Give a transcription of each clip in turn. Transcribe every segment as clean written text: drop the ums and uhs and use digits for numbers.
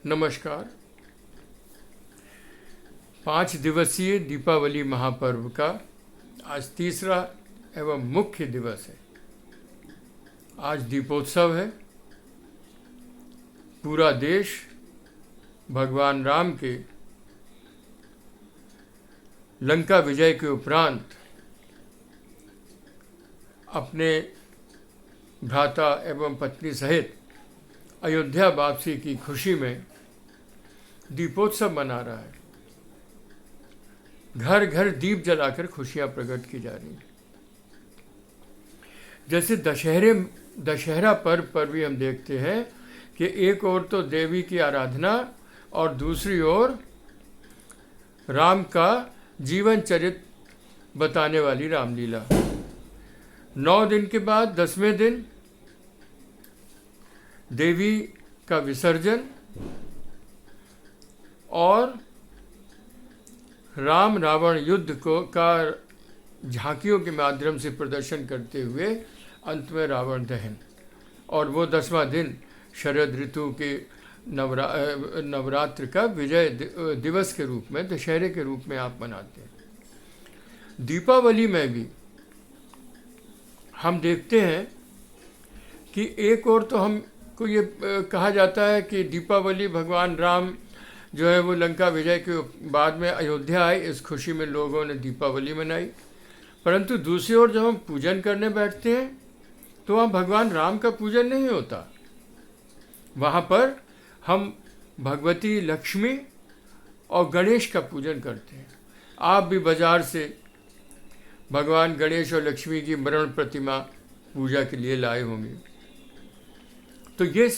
नमस्कार। 5 दिवसीय दीपावली महापर्व का आज तीसरा एवं मुख्य दिवस है। आज दीपोत्सव है। पूरा देश भगवान राम के लंका विजय के उपरांत अपने भ्राता एवं पत्नी सहित अयोध्या वापसी की खुशी में दीपोत्सव मना रहा है। घर घर दीप जलाकर खुशियां प्रकट की जा रही हैं। जैसे दशहरा पर्व पर भी हम देखते हैं कि एक ओर तो देवी की आराधना और दूसरी ओर राम का जीवन चरित्र बताने वाली रामलीला। 9 दिन के बाद 10वें दिन देवी का विसर्जन और राम रावण युद्ध का झांकियों के माध्यम से प्रदर्शन करते हुए अंत में रावण दहन, और वो 10वां दिन शरद ऋतु के नवरात्र का विजय दिवस के रूप में, दशहरे के रूप में आप मनाते हैं। दीपावली में भी हम देखते हैं कि एक और तो हमको ये कहा जाता है कि दीपावली भगवान राम जो है वो लंका विजय के बाद में अयोध्या आए, इस खुशी में लोगों ने दीपावली मनाई। परंतु दूसरी ओर जब हम पूजन करने बैठते हैं तो वहाँ भगवान राम का पूजन नहीं होता। वहाँ पर हम भगवती लक्ष्मी और गणेश का पूजन करते हैं। आप भी बाजार से भगवान गणेश और लक्ष्मी की मरण प्रतिमा पूजा के लिए लाए होंगे। तो ये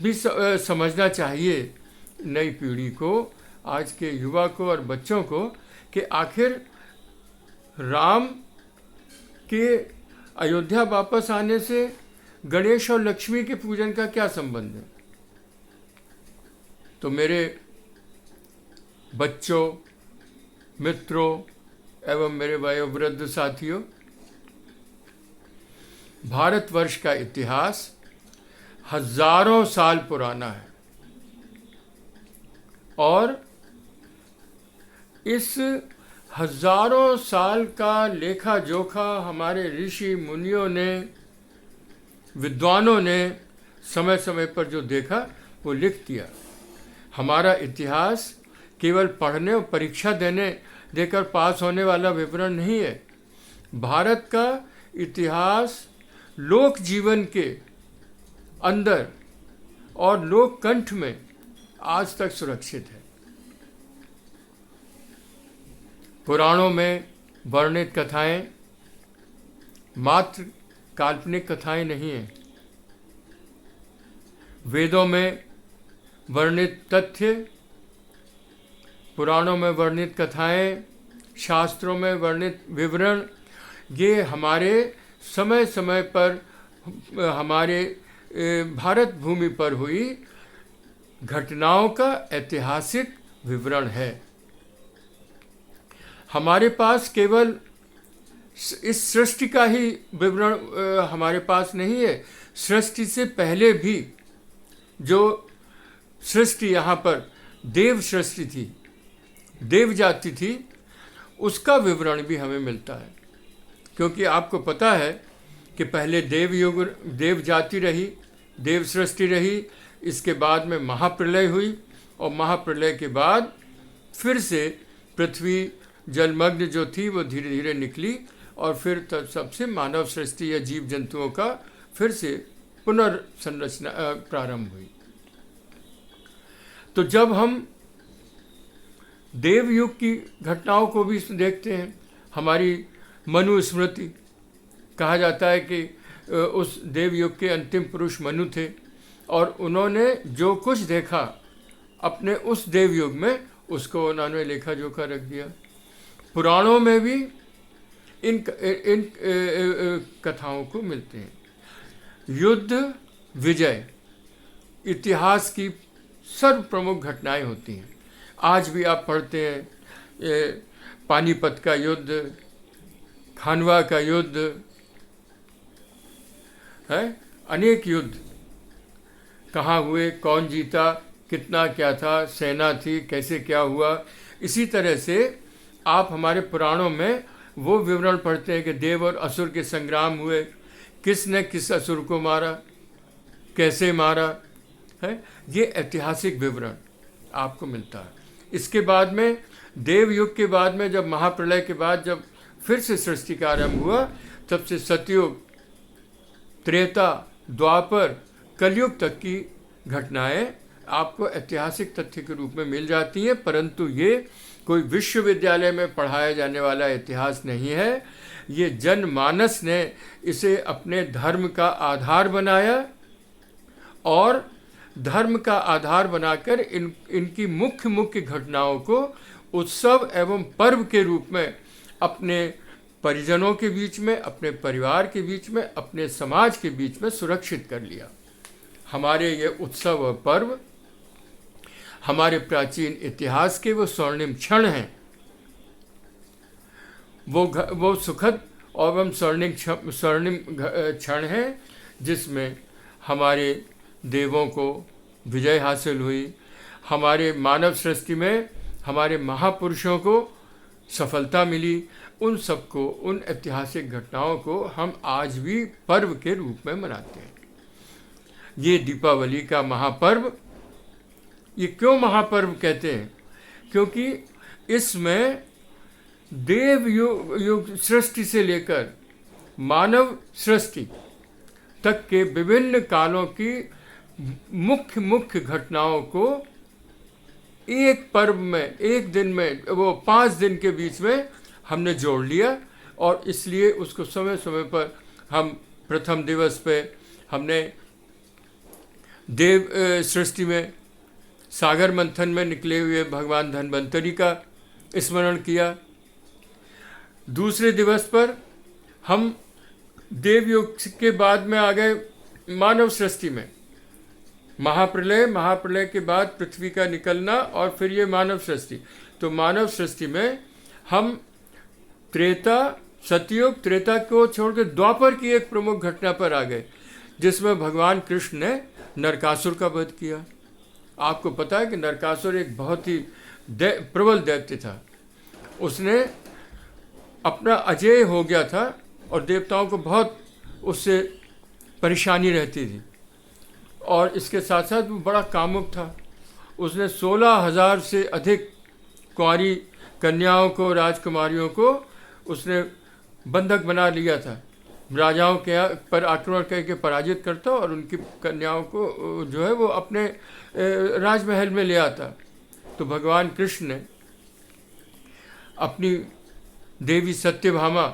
भी समझना चाहिए नई पीढ़ी को, आज के युवा को और बच्चों को, कि आखिर राम के अयोध्या वापस आने से गणेश और लक्ष्मी के पूजन का क्या संबंध है। तो मेरे बच्चों, मित्रों एवं मेरे वयोवृद्ध साथियों, भारतवर्ष का इतिहास हजारों साल पुराना है और इस हजारों साल का लेखा जोखा हमारे ऋषि मुनियों ने, विद्वानों ने समय समय पर जो देखा वो लिख दिया। हमारा इतिहास केवल पढ़ने और परीक्षा देकर पास होने वाला विवरण नहीं है। भारत का इतिहास लोक जीवन के अंदर और लोक कंठ में आज तक सुरक्षित है। पुराणों में वर्णित कथाएं मात्र काल्पनिक कथाएं नहीं हैं। वेदों में वर्णित तथ्य, पुराणों में वर्णित कथाएं, शास्त्रों में वर्णित विवरण, ये हमारे समय समय पर हमारे भारत भूमि पर हुई घटनाओं का ऐतिहासिक विवरण है। हमारे पास केवल इस सृष्टि का ही विवरण हमारे पास नहीं है। सृष्टि से पहले भी जो सृष्टि यहाँ पर देव सृष्टि थी, देव जाति थी, उसका विवरण भी हमें मिलता है। क्योंकि आपको पता है कि पहले देव जाति रही, देव सृष्टि रही, इसके बाद में महाप्रलय हुई और महाप्रलय के बाद फिर से पृथ्वी जलमग्न जो थी वो धीरे धीरे निकली और फिर तब सबसे मानव सृष्टि या जीव जंतुओं का फिर से पुनर्संरचना प्रारंभ हुई। तो जब हम देव युग की घटनाओं को भी देखते हैं, हमारी मनु स्मृति, कहा जाता है कि उस देव युग के अंतिम पुरुष मनु थे और उन्होंने जो कुछ देखा अपने उस देव युग में, उसको उन्होंने लेखा जोखा रख दिया। पुराणों में भी इन कथाओं को मिलते हैं। युद्ध, विजय, इतिहास की सर्व प्रमुख घटनाएं होती हैं। आज भी आप पढ़ते हैं पानीपत का युद्ध, खानवा का युद्ध है, अनेक युद्ध कहाँ हुए, कौन जीता, कितना क्या था, सेना थी, कैसे क्या हुआ। इसी तरह से आप हमारे पुराणों में वो विवरण पढ़ते हैं कि देव और असुर के संग्राम हुए, किसने किस असुर को मारा, कैसे मारा है, ये ऐतिहासिक विवरण आपको मिलता है। इसके बाद में देव युग के बाद में, जब महाप्रलय के बाद जब फिर से सृष्टि का आरंभ हुआ, तब से सतयुग, त्रेता, द्वापर, कलयुग तक की घटनाएं आपको ऐतिहासिक तथ्य के रूप में मिल जाती हैं। परंतु ये कोई विश्वविद्यालय में पढ़ाया जाने वाला इतिहास नहीं है। ये जनमानस ने इसे अपने धर्म का आधार बनाया और धर्म का आधार बनाकर इनकी मुख्य मुख्य घटनाओं को उत्सव एवं पर्व के रूप में अपने परिजनों के बीच में, अपने परिवार के बीच में, अपने समाज के बीच में सुरक्षित कर लिया। हमारे ये उत्सव और पर्व हमारे प्राचीन इतिहास के वो स्वर्णिम क्षण हैं, वो सुखद एवं स्वर्णिम क्षण हैं जिसमें हमारे देवों को विजय हासिल हुई, हमारे मानव सृष्टि में हमारे महापुरुषों को सफलता मिली। उन सबको, उन ऐतिहासिक घटनाओं को हम आज भी पर्व के रूप में मनाते हैं। ये दीपावली का महापर्व, ये क्यों महापर्व कहते हैं? क्योंकि इसमें देव युग सृष्टि से लेकर मानव सृष्टि तक के विभिन्न कालों की मुख्य मुख्य घटनाओं को एक पर्व में, एक दिन में, वो 5 दिन के बीच में हमने जोड़ लिया। और इसलिए उसको समय समय पर हम प्रथम दिवस पे हमने देव सृष्टि में सागर मंथन में निकले हुए भगवान धन्वंतरी का स्मरण किया। दूसरे दिवस पर हम देवयुग के बाद में आ गए मानव सृष्टि में। महाप्रलय के बाद पृथ्वी का निकलना और फिर ये मानव सृष्टि। तो मानव सृष्टि में हम सतयुग त्रेता को छोड़कर द्वापर की एक प्रमुख घटना पर आ गए, जिसमें भगवान कृष्ण ने नरकासुर का वध किया। आपको पता है कि नरकासुर एक बहुत ही प्रबल दैत्य था। उसने अपना अजेय हो गया था और देवताओं को बहुत उससे परेशानी रहती थी, और इसके साथ साथ वो बड़ा कामुक था। उसने 16,000 से अधिक कुंवारी कन्याओं को, राजकुमारियों को उसने बंधक बना लिया था। राजाओं के पर आक्रमण करके पराजित करता और उनकी कन्याओं को जो है वो अपने राजमहल में ले आता। तो भगवान कृष्ण ने अपनी देवी सत्यभामा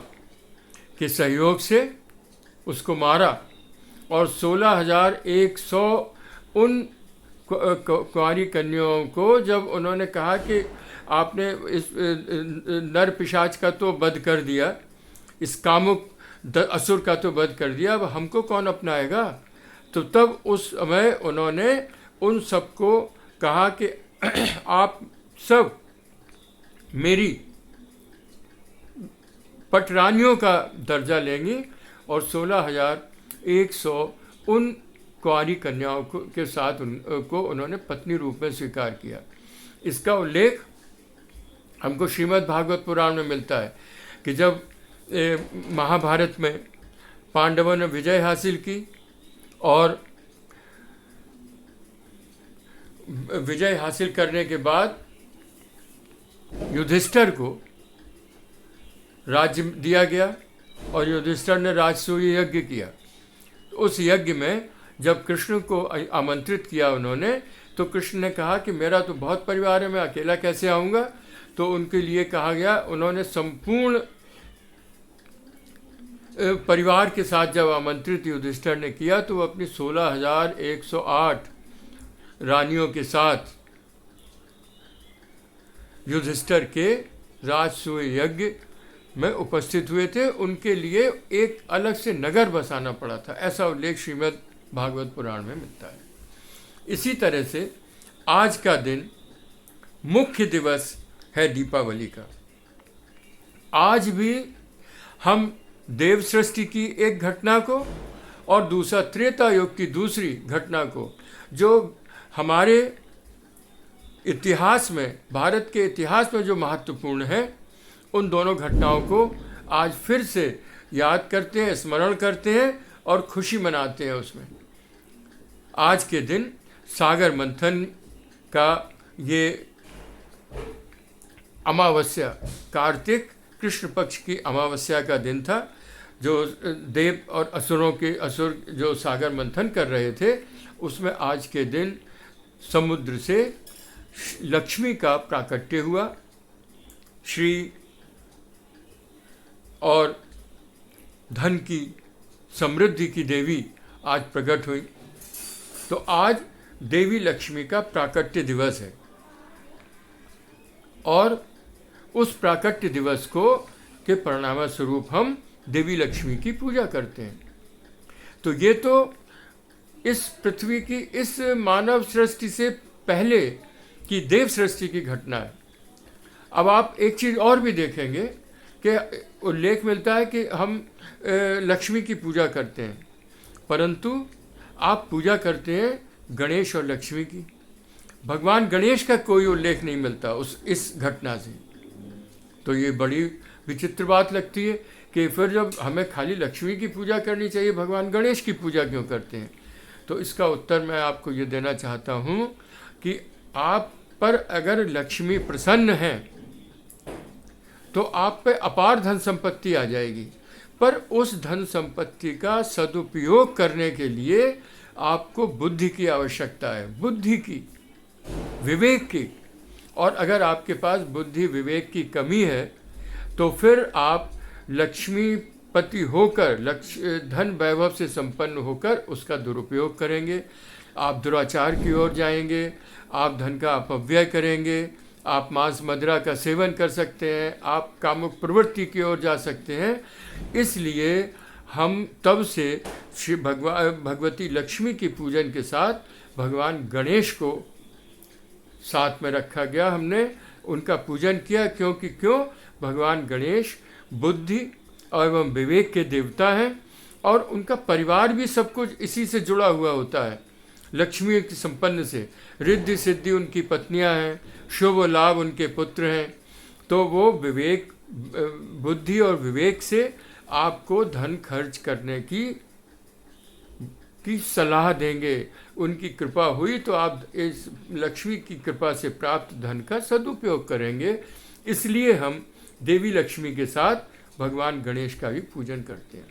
के सहयोग से उसको मारा और 16,100 उन कुंवारी कन्याओं को, जब उन्होंने कहा कि आपने इस नर पिशाच का तो वध कर दिया, इस कामुक असुर का तो वध कर दिया, अब हमको कौन अपनाएगा? तो तब उस समय उन्होंने उन सबको कहा कि आप सब मेरी पटरानियों का दर्जा लेंगी, और 16,100 उन कुंवारी कन्याओं के साथ उनको उन्होंने पत्नी रूप में स्वीकार किया। इसका उल्लेख हमको श्रीमद् भागवत पुराण में मिलता है कि जब महाभारत में पांडवों ने विजय हासिल की और विजय हासिल करने के बाद युधिष्ठिर को राज्य दिया गया और युधिष्ठिर ने राजसूय यज्ञ किया। उस यज्ञ में जब कृष्ण को आमंत्रित किया उन्होंने, तो कृष्ण ने कहा कि मेरा तो बहुत परिवार है, मैं अकेला कैसे आऊँगा? तो उनके लिए कहा गया, उन्होंने संपूर्ण परिवार के साथ जब आमंत्रित युधिष्ठिर ने किया तो वो अपनी 16,108 रानियों के साथ युधिष्ठिर के राजसूय यज्ञ में उपस्थित हुए थे। उनके लिए एक अलग से नगर बसाना पड़ा था, ऐसा उल्लेख श्रीमद् भागवत पुराण में मिलता है। इसी तरह से आज का दिन मुख्य दिवस है दीपावली का। आज भी हम देव सृष्टि की एक घटना को और दूसरा त्रेता युग की दूसरी घटना को, जो हमारे इतिहास में, भारत के इतिहास में जो महत्वपूर्ण है, उन दोनों घटनाओं को आज फिर से याद करते हैं, स्मरण करते हैं और खुशी मनाते हैं उसमें। आज के दिन सागर मंथन का ये अमावस्या, कार्तिक कृष्ण पक्ष की अमावस्या का दिन था, जो देव और असुर जो सागर मंथन कर रहे थे, उसमें आज के दिन समुद्र से लक्ष्मी का प्राकट्य हुआ, श्री और धन की, समृद्धि की देवी आज प्रकट हुई। तो आज देवी लक्ष्मी का प्राकट्य दिवस है और उस प्राकट्य दिवस को के परिणाम स्वरूप हम देवी लक्ष्मी की पूजा करते हैं। तो ये तो इस पृथ्वी की, इस मानव सृष्टि से पहले की देव सृष्टि की घटना है। अब आप एक चीज़ और भी देखेंगे कि उल्लेख मिलता है कि हम लक्ष्मी की पूजा करते हैं, परंतु आप पूजा करते हैं गणेश और लक्ष्मी की। भगवान गणेश का कोई उल्लेख नहीं मिलता इस घटना से। तो ये बड़ी विचित्र बात लगती है कि फिर जब हमें खाली लक्ष्मी की पूजा करनी चाहिए, भगवान गणेश की पूजा क्यों करते हैं? तो इसका उत्तर मैं आपको ये देना चाहता हूँ कि आप पर अगर लक्ष्मी प्रसन्न है तो आप पे अपार धन संपत्ति आ जाएगी, पर उस धन संपत्ति का सदुपयोग करने के लिए आपको बुद्धि की आवश्यकता है, बुद्धि की, विवेक की। और अगर आपके पास बुद्धि विवेक की कमी है तो फिर आप लक्ष्मीपति होकर, धन वैभव से संपन्न होकर उसका दुरुपयोग करेंगे, आप दुराचार की ओर जाएंगे, आप धन का अपव्यय करेंगे, आप मांस मदिरा का सेवन कर सकते हैं, आप कामुक प्रवृत्ति की ओर जा सकते हैं। इसलिए हम तब से श्री भगवती लक्ष्मी की पूजन के साथ भगवान गणेश को साथ में रखा गया, हमने उनका पूजन किया। क्योंकि भगवान गणेश बुद्धि एवं विवेक के देवता हैं और उनका परिवार भी सब कुछ इसी से जुड़ा हुआ होता है, लक्ष्मी की संपन्न से। रिद्धि सिद्धि उनकी पत्नियां हैं, शुभ लाभ उनके पुत्र हैं। तो वो विवेक, बुद्धि और विवेक से आपको धन खर्च करने की सलाह देंगे। उनकी कृपा हुई तो आप इस लक्ष्मी की कृपा से प्राप्त धन का सदुपयोग करेंगे। इसलिए हम देवी लक्ष्मी के साथ भगवान गणेश का भी पूजन करते हैं।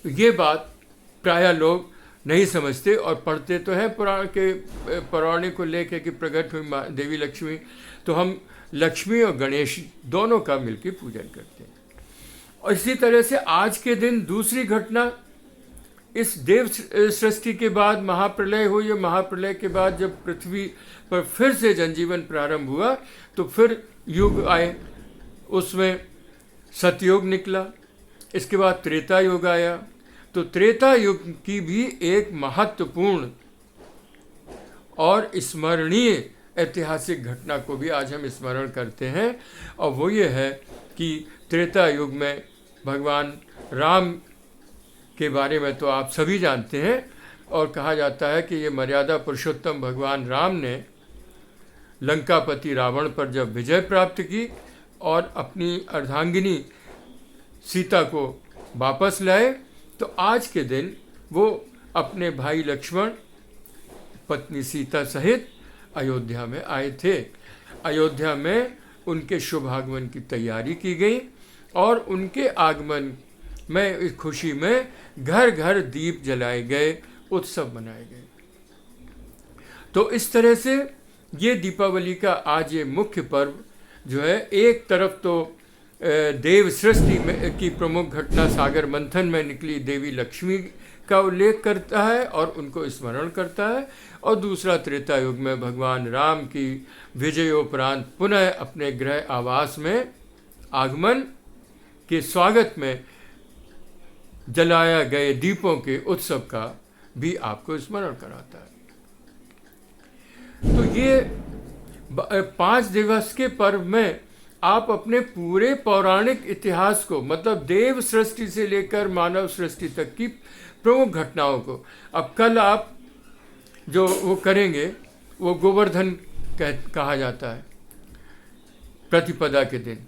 तो ये बात प्रायः लोग नहीं समझते और पढ़ते तो हैं पौराणिक को लेकर कि प्रकट हुई देवी लक्ष्मी, तो हम लक्ष्मी और गणेश दोनों का मिलकर पूजन करते हैं। और इसी तरह से आज के दिन दूसरी घटना, इस देव सृष्टि के बाद महाप्रलय हुई। महाप्रलय के बाद जब पृथ्वी पर फिर से जनजीवन प्रारंभ हुआ तो फिर युग आए, उसमें सतयुग निकला, इसके बाद त्रेता युग आया। तो त्रेता युग की भी एक महत्वपूर्ण और स्मरणीय ऐतिहासिक घटना को भी आज हम स्मरण करते हैं, और वो ये है कि त्रेता युग में भगवान राम के बारे में तो आप सभी जानते हैं, और कहा जाता है कि ये मर्यादा पुरुषोत्तम भगवान राम ने लंकापति रावण पर जब विजय प्राप्त की और अपनी अर्धांगिनी सीता को वापस लाए, तो आज के दिन वो अपने भाई लक्ष्मण, पत्नी सीता सहित अयोध्या में आए थे। अयोध्या में उनके शुभ आगमन की तैयारी की गई और उनके आगमन में इस खुशी में घर घर दीप जलाए गए, उत्सव मनाए गए। तो इस तरह से ये दीपावली का आज ये मुख्य पर्व जो है, एक तरफ तो देव सृष्टि में की प्रमुख घटना सागर मंथन में निकली देवी लक्ष्मी का उल्लेख करता है और उनको स्मरण करता है, और दूसरा त्रेता युग में भगवान राम की विजयोपरांत पुनः अपने गृह आवास में आगमन के स्वागत में जलाया गए दीपों के उत्सव का भी आपको स्मरण कराता है। तो ये 5 दिवस के पर्व में आप अपने पूरे पौराणिक इतिहास को, मतलब देव सृष्टि से लेकर मानव सृष्टि तक की प्रमुख घटनाओं को, अब कल आप जो वो करेंगे वो गोवर्धन कहा जाता है प्रतिपदा के दिन।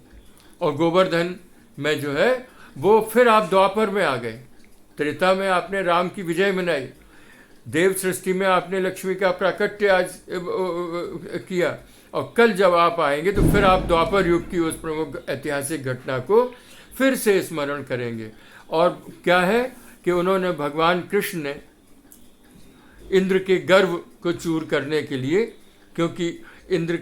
और गोवर्धन में जो है वो फिर आप द्वापर में आ गए। त्रेता में आपने राम की विजय मनाई, देव सृष्टि में आपने लक्ष्मी का प्राकट्य आज किया, और कल जब आप आएंगे तो फिर आप द्वापर युग की उस प्रमुख ऐतिहासिक घटना को फिर से स्मरण करेंगे। और क्या है कि उन्होंने, भगवान कृष्ण ने इंद्र के गर्व को चूर करने के लिए, क्योंकि इंद्र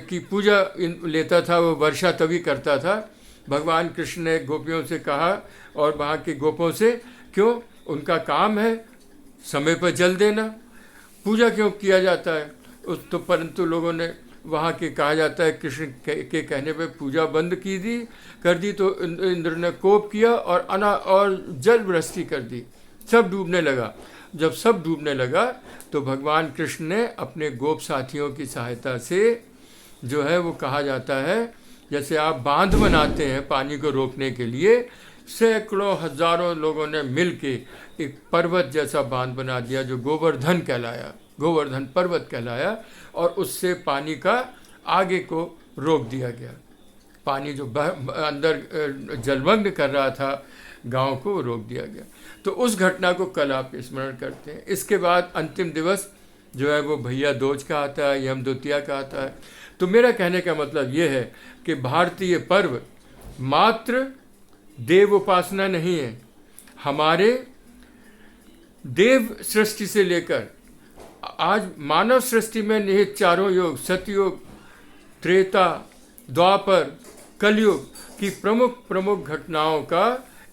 की पूजा लेता था, वो वर्षा तभी करता था, भगवान कृष्ण ने गोपियों से कहा और वहाँ के गोपों से, क्यों, उनका काम है समय पर जल देना, पूजा क्यों किया जाता है उस, तो परंतु लोगों ने वहाँ के, कहा जाता है कृष्ण के कहने पे पूजा बंद कर दी तो इंद्र ने कोप किया और जल वृष्टि कर दी, सब डूबने लगा। जब सब डूबने लगा तो भगवान कृष्ण ने अपने गोप साथियों की सहायता से जो है वो, कहा जाता है जैसे आप बांध बनाते हैं पानी को रोकने के लिए, सैकड़ों हजारों लोगों ने मिल के एक पर्वत जैसा बांध बना दिया जो गोवर्धन कहलाया, गोवर्धन पर्वत कहलाया, और उससे पानी का आगे को रोक दिया गया। पानी जो अंदर जलमग्न कर रहा था गांव को, रोक दिया गया। तो उस घटना को कल आप स्मरण करते हैं। इसके बाद अंतिम दिवस जो है वो भैया दूज का आता है, यम द्वितीया का आता है। तो मेरा कहने का मतलब ये है कि भारतीय पर्व मात्र देव उपासना नहीं है, हमारे देव सृष्टि से लेकर आज मानव सृष्टि में निहित चारों युग, सतयुग, त्रेता, द्वापर, कलयुग की प्रमुख घटनाओं का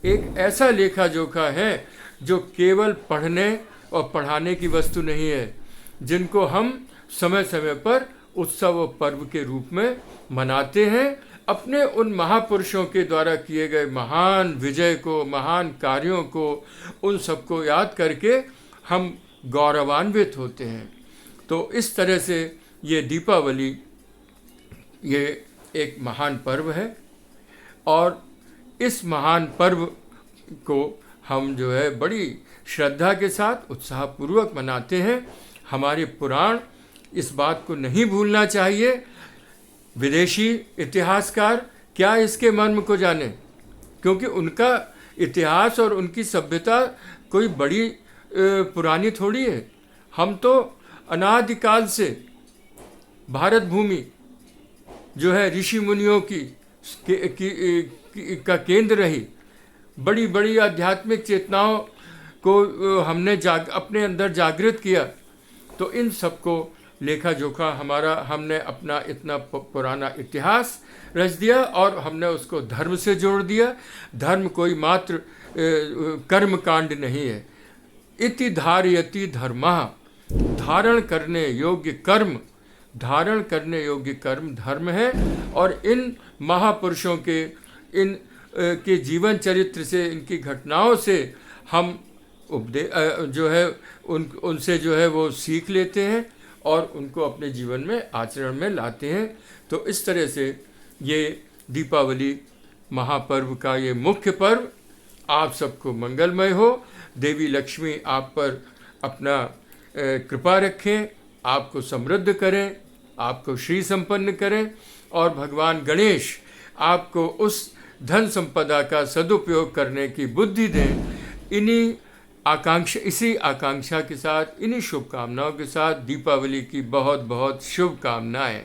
एक ऐसा लेखा जोखा है जो केवल पढ़ने और पढ़ाने की वस्तु नहीं है, जिनको हम समय समय पर उत्सव और पर्व के रूप में मनाते हैं। अपने उन महापुरुषों के द्वारा किए गए महान विजय को, महान कार्यों को, उन सबको याद करके हम गौरवान्वित होते हैं। तो इस तरह से ये दीपावली ये एक महान पर्व है, और इस महान पर्व को हम जो है बड़ी श्रद्धा के साथ उत्साहपूर्वक मनाते हैं। हमारे पुराण इस बात को नहीं भूलना चाहिए। विदेशी इतिहासकार क्या इसके मर्म को जाने, क्योंकि उनका इतिहास और उनकी सभ्यता कोई बड़ी पुरानी थोड़ी है। हम तो अनादिकाल से भारत भूमि जो है ऋषि मुनियों का केंद्र रही, बड़ी बड़ी आध्यात्मिक चेतनाओं को हमने अपने अंदर जागृत किया। तो इन सबको लेखा जोखा हमने अपना इतना पुराना इतिहास रच दिया और हमने उसको धर्म से जोड़ दिया। धर्म कोई मात्र कर्म कांड नहीं है। इति धारयति धर्मः, धारण करने योग्य कर्म, धारण करने योग्य कर्म धर्म है। और इन महापुरुषों के जीवन चरित्र से, इनकी घटनाओं से हम जो है उनसे जो है वो सीख लेते हैं और उनको अपने जीवन में आचरण में लाते हैं। तो इस तरह से ये दीपावली महापर्व का ये मुख्य पर्व आप सबको मंगलमय हो। देवी लक्ष्मी आप पर अपना कृपा रखें, आपको समृद्ध करें, आपको श्री संपन्न करें, और भगवान गणेश आपको उस धन संपदा का सदुपयोग करने की बुद्धि दें। इसी आकांक्षा के साथ, इन्हीं शुभकामनाओं के साथ दीपावली की बहुत बहुत शुभकामनाएं।